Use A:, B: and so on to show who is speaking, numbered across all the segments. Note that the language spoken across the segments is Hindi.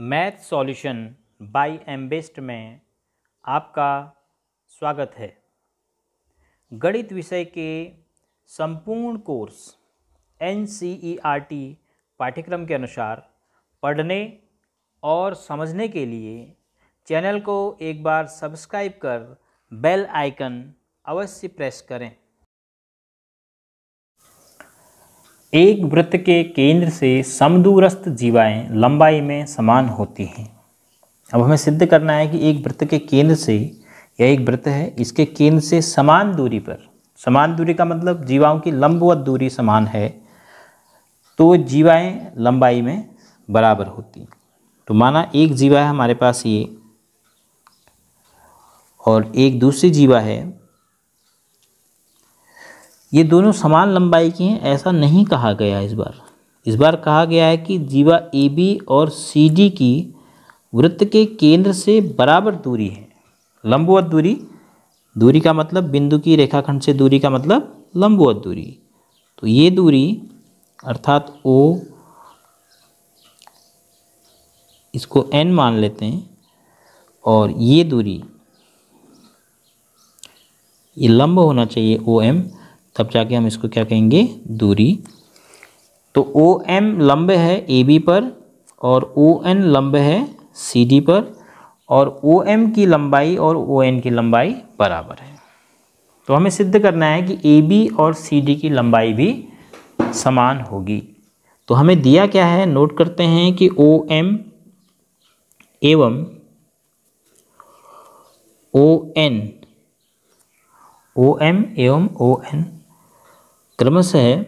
A: मैथ सॉल्यूशन बाय एमबेस्ट में आपका स्वागत है। गणित विषय के संपूर्ण कोर्स NCERT पाठ्यक्रम के अनुसार पढ़ने और समझने के लिए चैनल को एक बार सब्सक्राइब कर बेल आइकन अवश्य प्रेस करें। एक वृत्त के केंद्र से समदूरस्थ जीवाएं लंबाई में समान होती हैं। अब हमें सिद्ध करना है कि एक वृत्त के केंद्र से, यह एक वृत्त है, इसके केंद्र से समान दूरी पर, समान दूरी का मतलब जीवाओं की लंबवत दूरी समान है, तो जीवाएं लंबाई में बराबर होती। तो माना एक जीवा है हमारे पास ये, और एक दूसरी जीवा है, ये दोनों समान लंबाई की हैं ऐसा नहीं कहा गया। इस बार कहा गया है कि जीवा AB और CD की वृत्त के केंद्र से बराबर दूरी है। लंबवत दूरी, दूरी का मतलब बिंदु की रेखाखंड से दूरी का मतलब लंबवत दूरी। तो ये दूरी अर्थात O, इसको N मान लेते हैं, और ये दूरी, ये लंब होना चाहिए OM, तब जाके हम इसको क्या कहेंगे, दूरी। तो OM लंब है AB पर और ON लंब है CD पर, और OM की लंबाई और ON की लंबाई बराबर है। तो हमें सिद्ध करना है कि AB और CD की लंबाई भी समान होगी। तो हमें दिया क्या है, नोट करते हैं कि OM एवं ON क्रमशः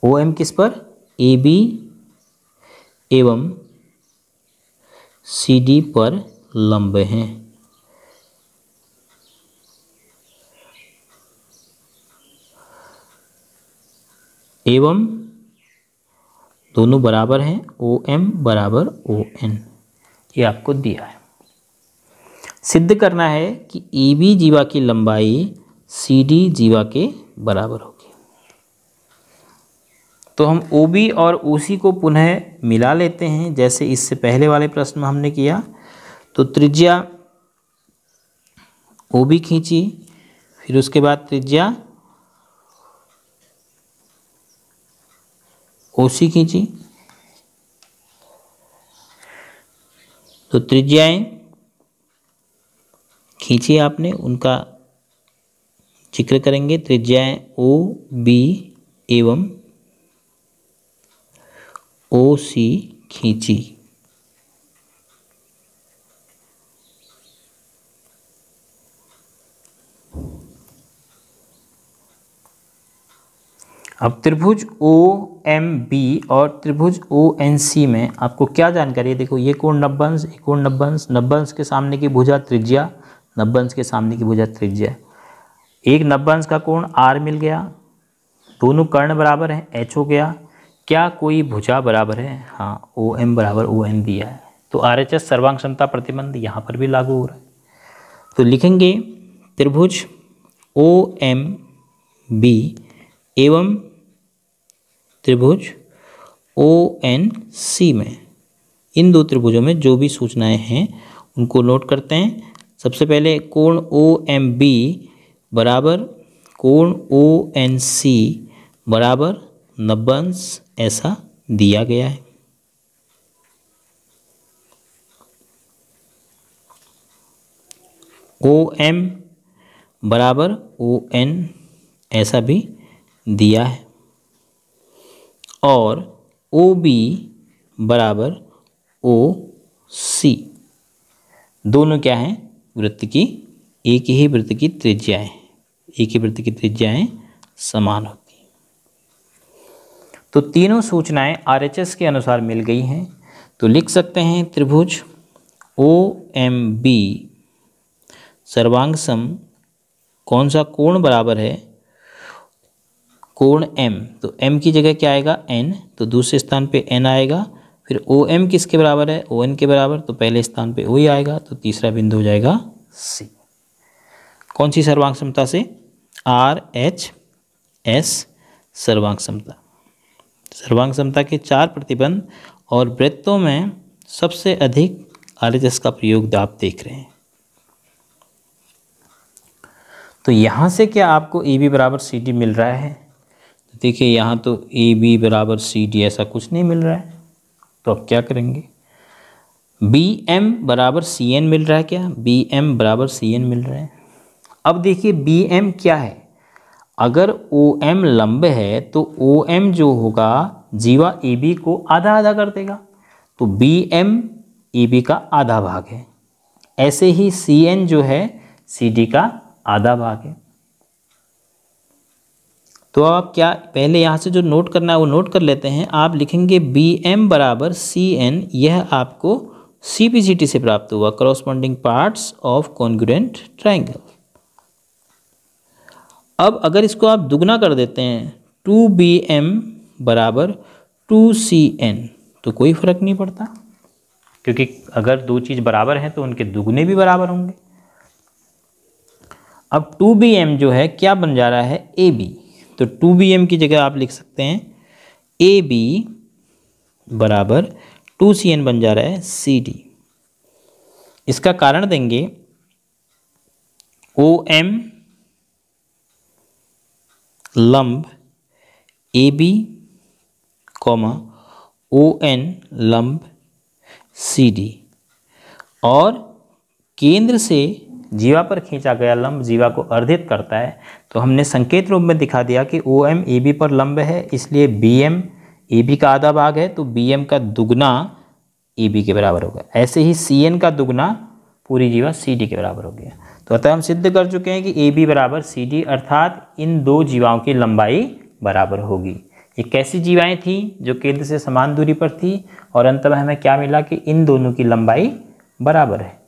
A: OM किस पर, AB एवं CD पर लंब हैं। एवं दोनों बराबर हैं, OM बराबर ON, ये आपको दिया है। सिद्ध करना है कि AB जीवा की लंबाई CD जीवा के बराबर होगी। तो हम OB और OC को पुनः मिला लेते हैं, जैसे इससे पहले वाले प्रश्न में हमने किया। तो त्रिज्या OB खींची, फिर उसके बाद त्रिज्या OC खींची। तो त्रिज्याएं खींची आपने, उनका जिक्र करेंगे। त्रिज्याएं OB एवं OC खींची। अब त्रिभुज OMB और त्रिभुज ONC में आपको क्या जानकारी है, देखो ये कोण 90 अंश, ये कोण 90 अंश, 90 अंश के सामने की भुजा त्रिज्या, 90 अंश के सामने की भुजा त्रिज्या, एक 90 अंश का कोण R मिल गया, दोनों कर्ण बराबर हैं, H हो गया। क्या कोई भुजा बराबर है, हाँ, OM बराबर ON दिया है, तो RHS सर्वांग क्षमता प्रतिबंध यहाँ पर भी लागू हो रहा है। तो लिखेंगे त्रिभुज OMB एवं त्रिभुज ONC में, इन दो त्रिभुजों में जो भी सूचनाएं हैं उनको नोट करते हैं। सबसे पहले कोण OMB बराबर कोण ONC बराबर 90 अंश, ऐसा दिया गया है। OM बराबर ON ऐसा भी दिया है, और OB बराबर OC, दोनों क्या हैं, वृत्त की, एक ही वृत्त की त्रिज्याएं, एक ही वृत्त की त्रिज्याएं समान होती हैं। तो तीनों सूचनाएं RHS के अनुसार मिल गई हैं। तो लिख सकते हैं त्रिभुज OMB सर्वांगसम कौन सा कोण बराबर है, कोण M, तो M की जगह क्या आएगा, N, तो दूसरे स्थान पे N आएगा। फिर OM किसके बराबर है, ON के बराबर, तो पहले स्थान पे O ही आएगा, तो तीसरा बिंदु हो जाएगा C। कौन सी सर्वांग क्षमता से, RHS सर्वांग क्षमता। सर्वांग समता के 4 प्रतिबंध और वृत्तों में सबसे अधिक RHS का प्रयोग आप देख रहे हैं। तो यहाँ से क्या आपको AB बराबर CD मिल रहा है? तो देखिए यहाँ तो AB बराबर CD ऐसा कुछ नहीं मिल रहा है, तो अब क्या करेंगे? BM बराबर CN मिल रहा है क्या? BM बराबर CN मिल रहा है। अब देखिए BM क्या है? अगर OM लंब है तो OM जो होगा जीवा AB को आधा आधा कर देगा, तो BM AB का आधा भाग है। ऐसे ही CN जो है CD का आधा भाग है। तो आप क्या पहले यहाँ से जो नोट करना है वो नोट कर लेते हैं। आप लिखेंगे BM बराबर CN, यह आपको CPCT से प्राप्त हुआ, करॉस्पॉन्डिंग पार्ट्स ऑफ कॉन्ग्रुएंट ट्राइंगल। अब अगर इसको आप दुगना कर देते हैं 2BM बराबर 2CN, तो कोई फर्क नहीं पड़ता, क्योंकि अगर दो चीज़ बराबर हैं तो उनके दुगने भी बराबर होंगे। अब 2BM जो है क्या बन जा रहा है? AB। तो 2BM की जगह आप लिख सकते हैं AB बराबर 2CN बन जा रहा है CD। इसका कारण देंगे OM लंब AB, ON लंब CD, और केंद्र से जीवा पर खींचा गया लंब जीवा को अर्धित करता है। तो हमने संकेत रूप में दिखा दिया कि OM AB पर लंब है, इसलिए BM AB का आधा भाग है, तो BM का दुगना AB के बराबर होगा। ऐसे ही CN का दुगना पूरी जीवा CD के बराबर हो गया। तो अतः हम सिद्ध कर चुके हैं कि AB बराबर CD, अर्थात इन दो जीवाओं की लंबाई बराबर होगी। ये कैसी जीवाएं थी? जो केंद्र से समान दूरी पर थी, और अंत में हमें क्या मिला कि इन दोनों की लंबाई बराबर है।